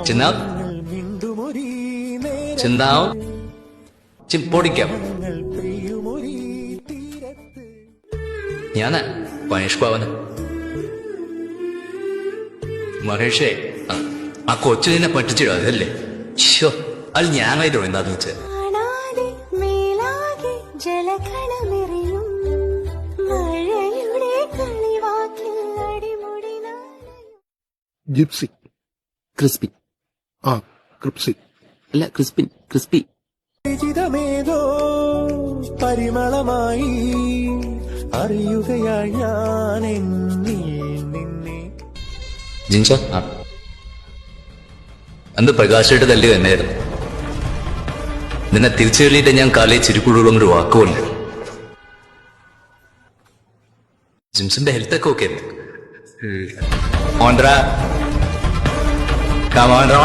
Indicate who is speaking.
Speaker 1: ചിന്നാ ചിന്നാവ് പൊടിക്കാം ഞാനാ പനീഷ് പാവന് മഹേഷേ ആ കൊച്ചു നിന്നെ പറ്റിച്ചിടും അതല്ലേ അത് ഞാനായിട്ടോ എന്താന്ന് വെച്ചാൽ
Speaker 2: ജിപ്സി
Speaker 3: ക്രിസ്പി
Speaker 2: ക്രിപ്സി
Speaker 3: അല്ല ക്രിസ്പിൻ ക്രിസ്പി
Speaker 4: പരിചിതമേതോ പരിമളമായി അറിയുകയായി ഞാൻ നിന്നെ.
Speaker 1: ജിൻഷ അന്ന് പ്രകാശായിട്ട് തല്ലി തന്നെയായിരുന്നു. നിന്നെ തിരിച്ചു കളിയിട്ട് ഞാൻ കാലേ ചിരിക്കുള്ളൊരു വാക്കുകൊണ്ട് ജിംസിന്റെ ഹെൽത്തൊക്കെ ഓക്കെ ഓൺട്രാ കമാൻഡ്രാ